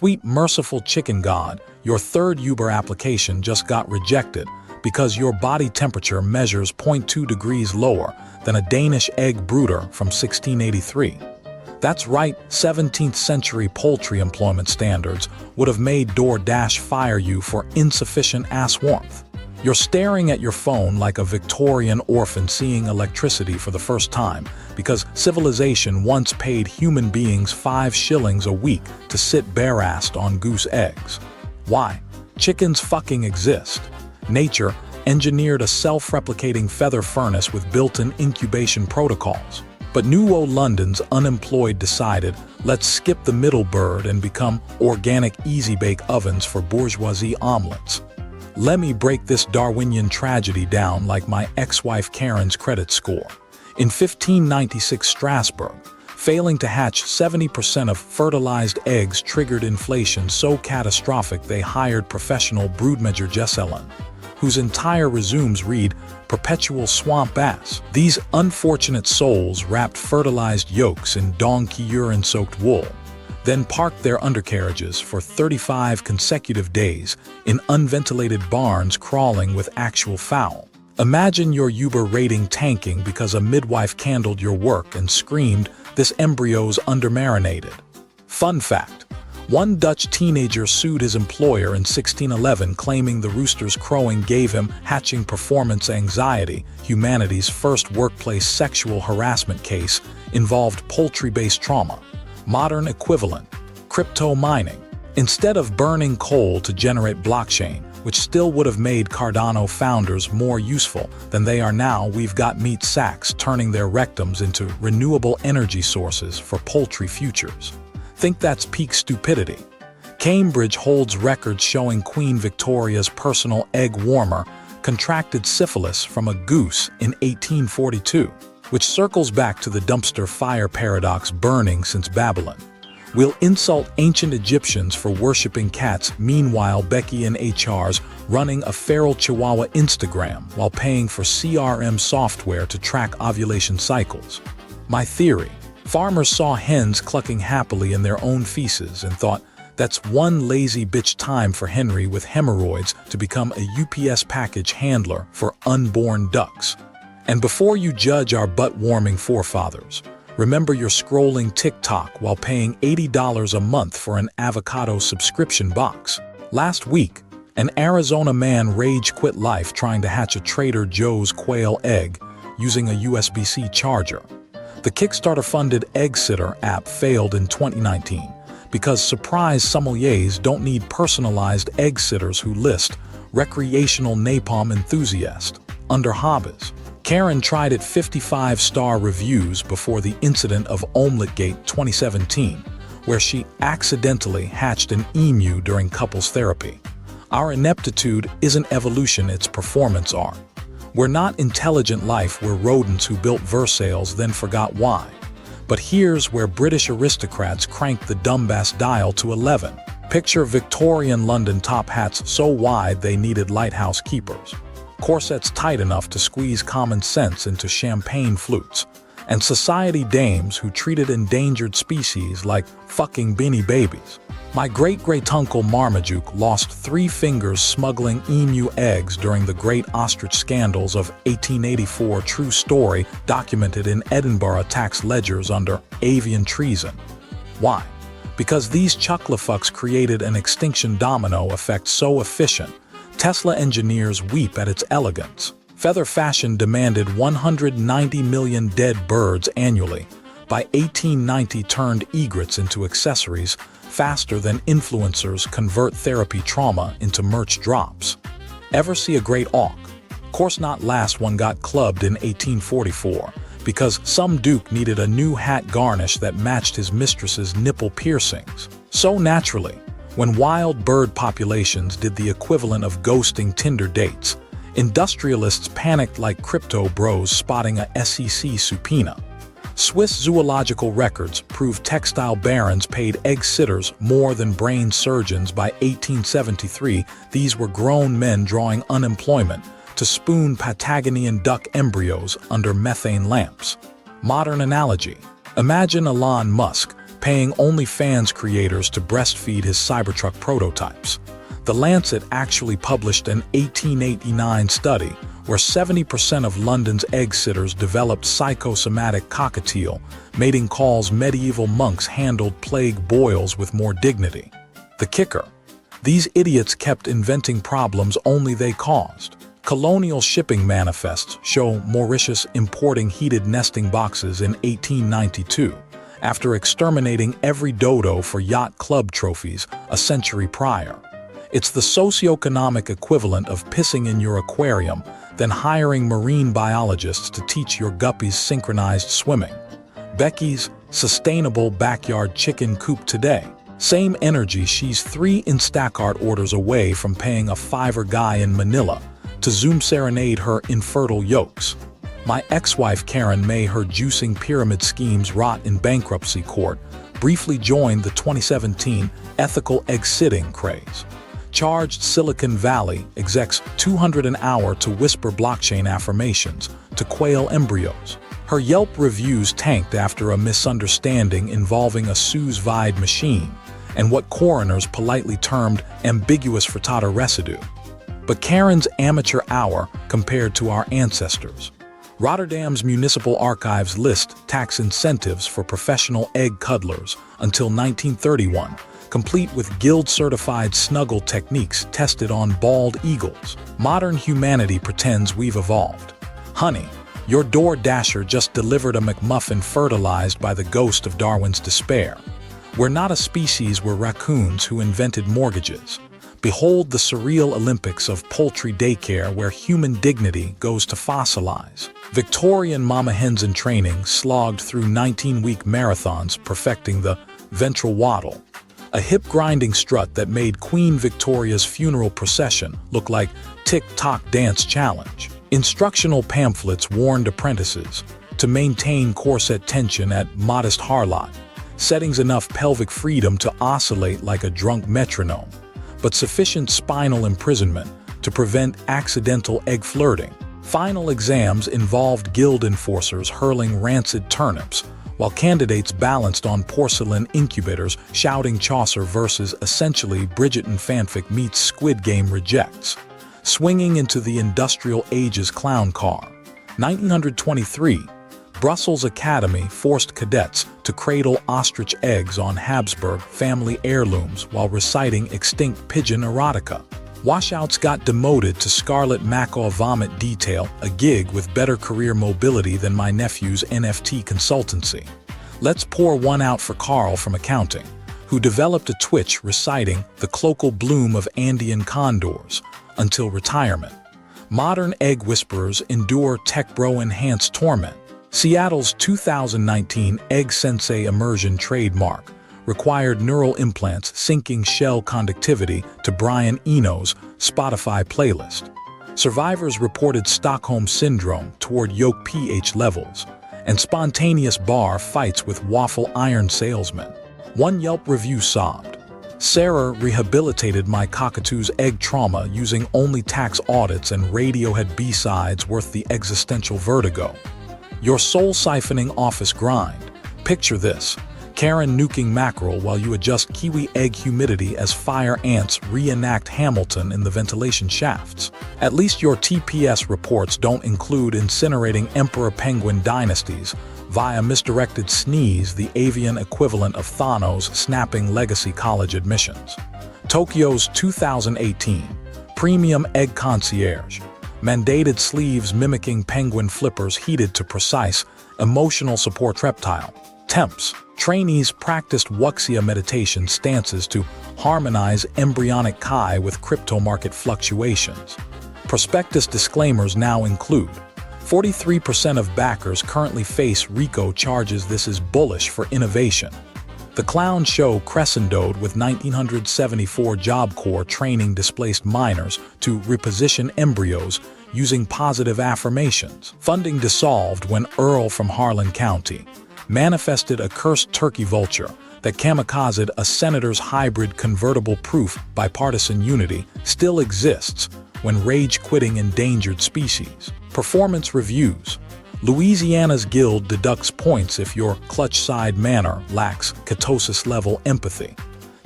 Sweet merciful chicken god, your third Uber application just got rejected because your body temperature measures 0.2 degrees lower than a Danish egg brooder from 1683. That's right, 17th century poultry employment standards would have made DoorDash fire you for insufficient ass warmth. You're staring at your phone like a Victorian orphan seeing electricity for the first time because civilization once paid human beings 5 shillings a week to sit bare-assed on goose eggs. Why? Chickens fucking exist. Nature engineered a self-replicating feather furnace with built-in incubation protocols. But New London's unemployed decided, let's skip the middle bird and become organic easy-bake ovens for bourgeoisie omelets. Let me break this Darwinian tragedy down like my ex-wife Karen's credit score. In 1596 Strasbourg, failing to hatch 70% of fertilized eggs triggered inflation so catastrophic they hired professional broodmaker Gesellen, whose entire resumes read, perpetual swamp ass. These unfortunate souls wrapped fertilized yolks in donkey urine-soaked wool, then parked their undercarriages for 35 consecutive days in unventilated barns crawling with actual fowl. Imagine your Uber rating tanking because a midwife candled your work and screamed, "This embryo's undermarinated." Fun fact: one Dutch teenager sued his employer in 1611 claiming the rooster's crowing gave him hatching performance anxiety. Humanity's first workplace sexual harassment case involved poultry-based trauma. Modern equivalent: crypto mining. Instead of burning coal to generate blockchain, which still would have made Cardano founders more useful than they are now, we've got meat sacks turning their rectums into renewable energy sources for poultry futures. Think that's peak stupidity? Cambridge holds records showing Queen Victoria's personal egg warmer contracted syphilis from a goose in 1842, which circles back to the dumpster fire paradox burning since Babylon. We'll insult ancient Egyptians for worshipping cats. Meanwhile, Becky in HR's running a feral chihuahua Instagram while paying for CRM software to track ovulation cycles. My theory: farmers saw hens clucking happily in their own feces and thought, that's one lazy bitch time for Henry with hemorrhoids to become a UPS package handler for unborn ducks. And before you judge our butt-warming forefathers, remember you're scrolling TikTok while paying $80 a month for an avocado subscription box. Last week, an Arizona man rage-quit life trying to hatch a Trader Joe's quail egg using a USB-C charger. The Kickstarter-funded Egg Sitter app failed in 2019 because surprise sommeliers don't need personalized egg sitters who list recreational napalm enthusiast under hobbies. Karen tried at 55-star reviews before the incident of Omeletgate 2017, where she accidentally hatched an emu during couples therapy. Our ineptitude isn't evolution, it's performance art. We're not intelligent life, we're rodents who built Versailles then forgot why. But here's where British aristocrats cranked the dumbass dial to 11. Picture Victorian London top hats so wide they needed lighthouse keepers, corsets tight enough to squeeze common sense into champagne flutes, and society dames who treated endangered species like fucking beanie babies. My great-great-uncle Marmaduke lost 3 fingers smuggling emu eggs during the Great Ostrich scandals of 1884. True story documented in Edinburgh tax ledgers under avian treason. Why? Because these chucklefucks created an extinction domino effect so efficient, Tesla engineers weep at its elegance. Feather fashion demanded 190 million dead birds annually. By 1890 turned egrets into accessories faster than influencers convert therapy trauma into merch drops. Ever see a great auk? Course not. Last one got clubbed in 1844 because some duke needed a new hat garnish that matched his mistress's nipple piercings. So naturally, when wild bird populations did the equivalent of ghosting Tinder dates, industrialists panicked like crypto bros spotting a SEC subpoena. Swiss zoological records prove textile barons paid egg sitters more than brain surgeons. By 1873, these were grown men drawing unemployment to spoon Patagonian duck embryos under methane lamps. Modern analogy: imagine Elon Musk paying OnlyFans creators to breastfeed his Cybertruck prototypes. The Lancet actually published an 1889 study where 70% of London's egg sitters developed psychosomatic cockatiel, mating calls medieval monks handled plague boils with more dignity. The kicker: these idiots kept inventing problems only they caused. Colonial shipping manifests show Mauritius importing heated nesting boxes in 1892, after exterminating every dodo for yacht club trophies a century prior. It's the socioeconomic equivalent of pissing in your aquarium, then hiring marine biologists to teach your guppies synchronized swimming. Becky's sustainable backyard chicken coop today. Same energy. She's 3 Instacart orders away from paying a $5 guy in Manila to Zoom serenade her infertile yolks. My ex-wife Karen may her juicing pyramid schemes rot in bankruptcy court, briefly joined the 2017 ethical egg-sitting craze. Charged Silicon Valley execs $200 an hour to whisper blockchain affirmations to quail embryos. Her Yelp reviews tanked after a misunderstanding involving a sous vide machine and what coroners politely termed ambiguous frittata residue. But Karen's amateur hour compared to our ancestors. Rotterdam's municipal archives list tax incentives for professional egg cuddlers until 1931, complete with guild-certified snuggle techniques tested on bald eagles. Modern humanity pretends we've evolved. Honey, your door dasher just delivered a McMuffin fertilized by the ghost of Darwin's despair. We're not a species, we're raccoons who invented mortgages. Behold the surreal Olympics of poultry daycare where human dignity goes to fossilize. Victorian mama hens in training slogged through 19-week marathons perfecting the ventral waddle, a hip-grinding strut that made Queen Victoria's funeral procession look like tick-tock dance challenge. Instructional pamphlets warned apprentices to maintain corset tension at modest harlot, settings enough pelvic freedom to oscillate like a drunk metronome, but sufficient spinal imprisonment to prevent accidental egg flirting. Final exams involved guild enforcers hurling rancid turnips, while candidates balanced on porcelain incubators shouting Chaucer verses essentially Bridgerton fanfic meets Squid Game rejects. Swinging into the industrial age's clown car. 1923, Brussels Academy forced cadets to cradle ostrich eggs on Habsburg family heirlooms while reciting extinct pigeon erotica. Washouts got demoted to Scarlet Macaw Vomit Detail, a gig with better career mobility than my nephew's NFT consultancy. Let's pour one out for Carl from accounting, who developed a twitch reciting the cloacal bloom of Andean condors until retirement. Modern egg whisperers endure tech bro-enhanced torment. Seattle's 2019 Egg Sensei immersion trademark required neural implants syncing shell conductivity to Brian Eno's Spotify playlist. Survivors reported Stockholm Syndrome toward yolk pH levels and spontaneous bar fights with waffle iron salesmen. One Yelp review sobbed, "Sarah rehabilitated my cockatoo's egg trauma using only tax audits and Radiohead B-sides worth the existential vertigo." Your soul-siphoning office grind. Picture this: Karen nuking mackerel while you adjust kiwi egg humidity as fire ants reenact Hamilton in the ventilation shafts. At least your TPS reports don't include incinerating emperor penguin dynasties via misdirected sneeze, the avian equivalent of Thanos snapping legacy college admissions. Tokyo's 2018 Premium Egg Concierge. Mandated sleeves mimicking penguin flippers heated to precise, emotional support reptile. Temps. Trainees practiced wuxia meditation stances to harmonize embryonic chi with crypto market fluctuations. Prospectus disclaimers now include 43% of backers currently face RICO charges. This is bullish for innovation. The clown show crescendoed with 1974 Job Corps training displaced minors to reposition embryos using positive affirmations. Funding dissolved when Earl from Harlan County manifested a cursed turkey vulture that kamikazed a senator's hybrid convertible. Proof bipartisan unity still exists when rage-quitting endangered species. Performance reviews. Louisiana's guild deducts points if your clutch-side manner lacks ketosis-level empathy.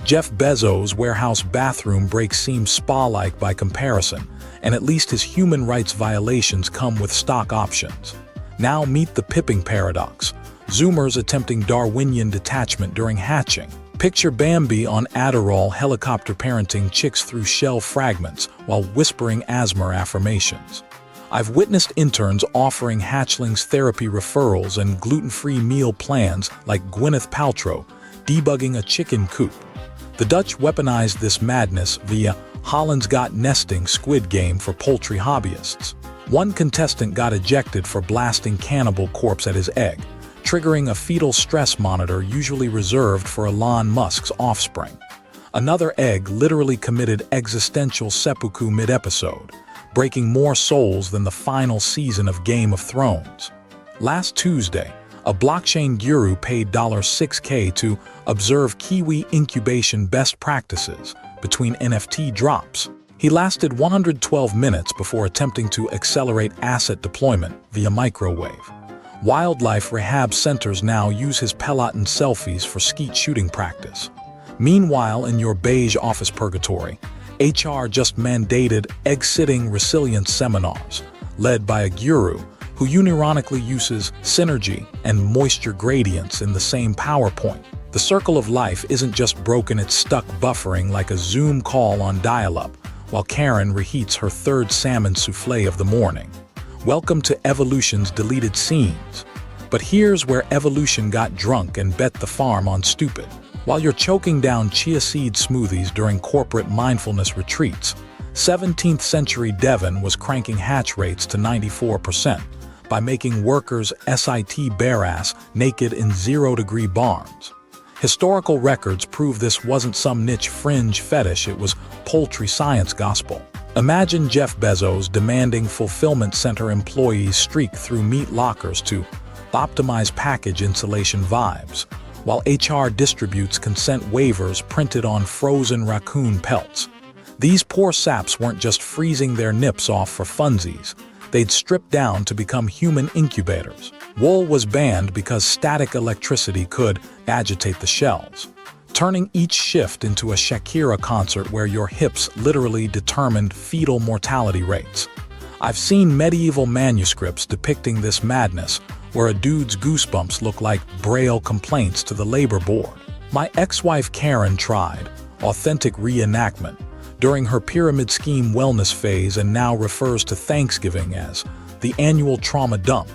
Jeff Bezos' warehouse bathroom breaks seem spa-like by comparison, and at least his human rights violations come with stock options. Now meet the pipping paradox. Zoomers attempting Darwinian detachment during hatching. Picture Bambi on Adderall helicopter parenting chicks through shell fragments while whispering asthma affirmations. I've witnessed interns offering hatchlings therapy referrals and gluten-free meal plans like Gwyneth Paltrow debugging a chicken coop. The Dutch weaponized this madness via Holland's Got Nesting squid game for poultry hobbyists. One contestant got ejected for blasting cannibal corpse at his egg, triggering a fetal stress monitor usually reserved for Elon Musk's offspring. Another egg literally committed existential seppuku mid-episode, breaking more souls than the final season of Game of Thrones. Last Tuesday, a blockchain guru paid $6K to observe Kiwi incubation best practices between NFT drops. He lasted 112 minutes before attempting to accelerate asset deployment via microwave. Wildlife rehab centers now use his Peloton selfies for skeet shooting practice. Meanwhile, in your beige office purgatory, HR just mandated egg-sitting resilience seminars, led by a guru who unironically uses synergy and moisture gradients in the same PowerPoint. The circle of life isn't just broken, it's stuck buffering like a Zoom call on dial-up, while Karen reheats her third salmon soufflé of the morning. Welcome to Evolution's deleted scenes. But here's where evolution got drunk and bet the farm on stupid. While you're choking down chia seed smoothies during corporate mindfulness retreats, 17th century Devon was cranking hatch rates to 94% by making workers SIT bare-ass naked in 0-degree barns. Historical records prove this wasn't some niche fringe fetish, it was poultry science gospel. Imagine Jeff Bezos demanding fulfillment center employees streak through meat lockers to optimize package insulation vibes, while HR distributes consent waivers printed on frozen raccoon pelts. These poor saps weren't just freezing their nips off for funsies, they'd stripped down to become human incubators. Wool was banned because static electricity could agitate the shells, turning each shift into a Shakira concert where your hips literally determined fetal mortality rates. I've seen medieval manuscripts depicting this madness, where a dude's goosebumps look like Braille complaints to the labor board. My ex-wife Karen tried authentic reenactment during her pyramid scheme wellness phase and now refers to Thanksgiving as the annual trauma dump.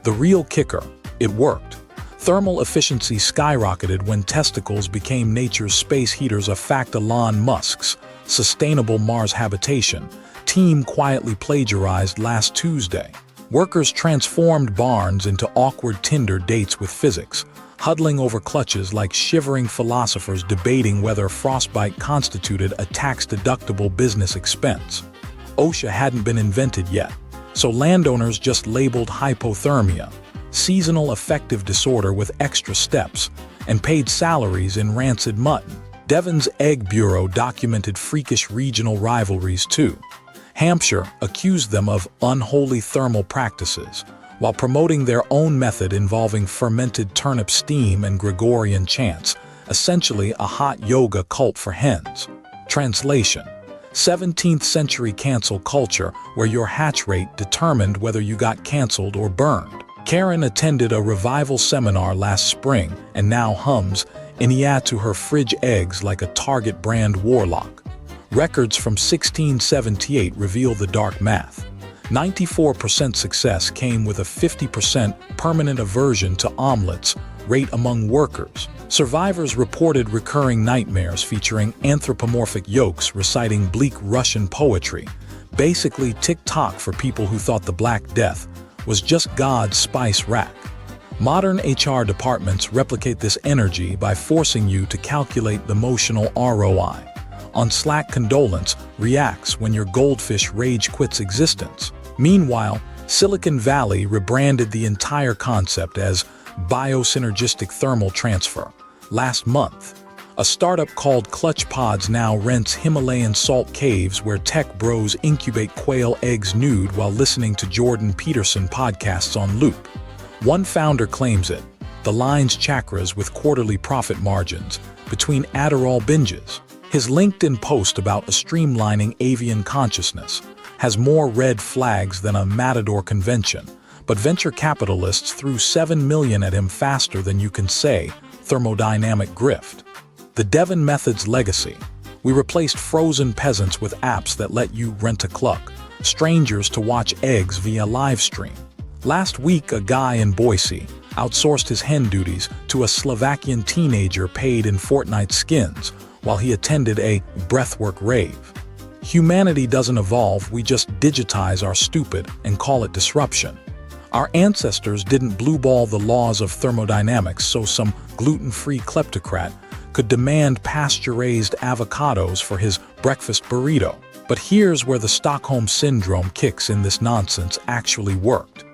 The real kicker, it worked. Thermal efficiency skyrocketed when testicles became nature's space heaters, a fact Elon Musk's sustainable Mars habitation team quietly plagiarized last Tuesday. Workers transformed barns into awkward Tinder dates with physics, huddling over clutches like shivering philosophers debating whether frostbite constituted a tax-deductible business expense. OSHA hadn't been invented yet, so landowners just labeled hypothermia, seasonal affective disorder with extra steps, and paid salaries in rancid mutton. Devon's Egg Bureau documented freakish regional rivalries too. Hampshire accused them of unholy thermal practices, while promoting their own method involving fermented turnip steam and Gregorian chants, essentially a hot yoga cult for hens. Translation: 17th century cancel culture, where your hatch rate determined whether you got canceled or burned. Karen attended a revival seminar last spring and now hums Inia to her fridge eggs like a Target brand warlock. Records from 1678 reveal the dark math. 94% success came with a 50% permanent aversion to omelets rate among workers. Survivors reported recurring nightmares featuring anthropomorphic yolks reciting bleak Russian poetry, basically TikTok for people who thought the Black Death was just God's spice rack. Modern HR departments replicate this energy by forcing you to calculate the emotional ROI. On Slack, condolence reacts when your goldfish rage quits existence. Meanwhile, Silicon Valley rebranded the entire concept as biosynergistic thermal transfer last month. A startup called Clutch Pods now rents Himalayan salt caves where tech bros incubate quail eggs nude while listening to Jordan Peterson podcasts on loop. One founder claims it, the line's chakras with quarterly profit margins, between Adderall binges. His LinkedIn post about a streamlining avian consciousness has more red flags than a Matador convention, but venture capitalists threw $7 million at him faster than you can say thermodynamic grift. The Devon Method's legacy. We replaced frozen peasants with apps that let you rent a cluck, strangers to watch eggs via live stream. Last week, a guy in Boise outsourced his hen duties to a Slovakian teenager paid in Fortnite skins while he attended a breathwork rave. Humanity doesn't evolve, we just digitize our stupid and call it disruption. Our ancestors didn't blueball the laws of thermodynamics so some gluten-free kleptocrat could demand pasture-raised avocados for his breakfast burrito. But here's where the Stockholm Syndrome kicks in. This nonsense actually worked.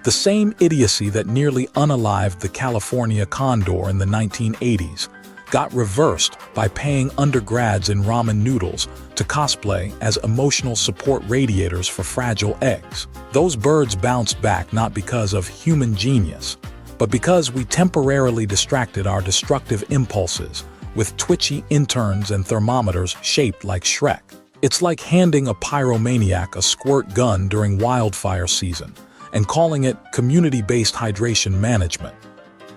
The same idiocy that nearly unalived the California condor in the 1980s got reversed by paying undergrads in ramen noodles to cosplay as emotional support radiators for fragile eggs. Those birds bounced back not because of human genius, but because we temporarily distracted our destructive impulses with twitchy interns and thermometers shaped like Shrek. It's like handing a pyromaniac a squirt gun during wildfire season and calling it community-based hydration management.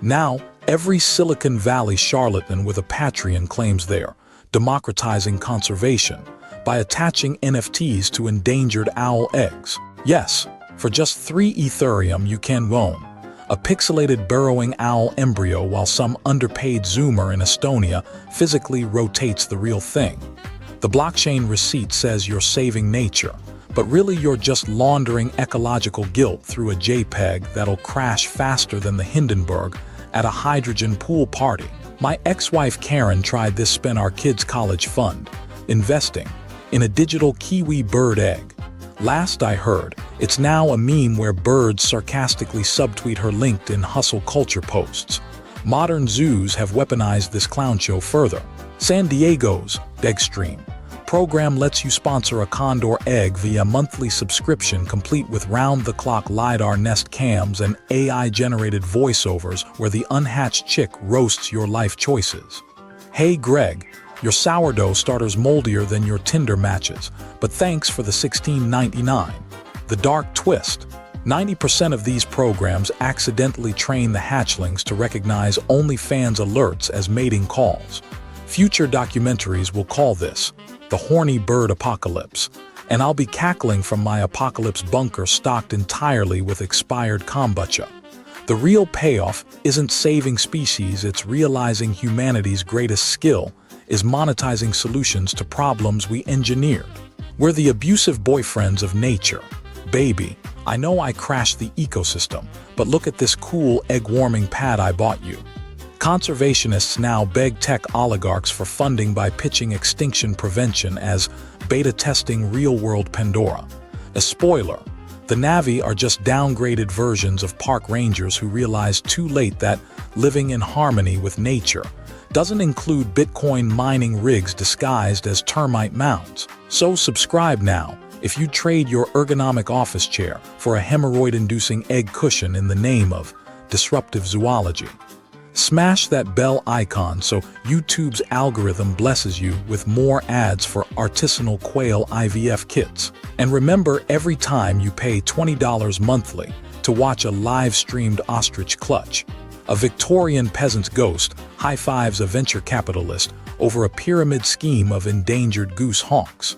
Now, every Silicon Valley charlatan with a Patreon claims they're democratizing conservation by attaching NFTs to endangered owl eggs. Yes, for just 3 Ethereum you can own a pixelated burrowing owl embryo while some underpaid Zoomer in Estonia physically rotates the real thing. The blockchain receipt says you're saving nature, but really you're just laundering ecological guilt through a JPEG that'll crash faster than the Hindenburg at a hydrogen pool party. My ex-wife Karen tried this spend our kids' college fund, investing in a digital kiwi bird egg. Last I heard, it's now a meme where birds sarcastically subtweet her LinkedIn hustle culture posts. Modern zoos have weaponized this clown show further. San Diego's Egstream program lets you sponsor a condor egg via monthly subscription complete with round-the-clock LiDAR nest cams and AI-generated voiceovers where the unhatched chick roasts your life choices. Hey Greg, your sourdough starter's moldier than your Tinder matches, but thanks for the $16.99. The dark twist. 90% of these programs accidentally train the hatchlings to recognize OnlyFans alerts as mating calls. Future documentaries will call this the horny bird apocalypse, and I'll be cackling from my apocalypse bunker stocked entirely with expired kombucha. The real payoff isn't saving species, it's realizing humanity's greatest skill is monetizing solutions to problems we engineered. We're the abusive boyfriends of nature. Baby, I know I crashed the ecosystem, but look at this cool egg-warming pad I bought you. Conservationists now beg tech oligarchs for funding by pitching extinction prevention as beta testing real-world Pandora. A spoiler, the Na'vi are just downgraded versions of park rangers who realized too late that living in harmony with nature doesn't include Bitcoin mining rigs disguised as termite mounds. So subscribe now if you trade your ergonomic office chair for a hemorrhoid-inducing egg cushion in the name of disruptive zoology. Smash that bell icon so YouTube's algorithm blesses you with more ads for artisanal quail IVF kits. And remember, every time you pay $20 monthly to watch a live-streamed ostrich clutch, a Victorian peasant's ghost high-fives a venture capitalist over a pyramid scheme of endangered goose honks.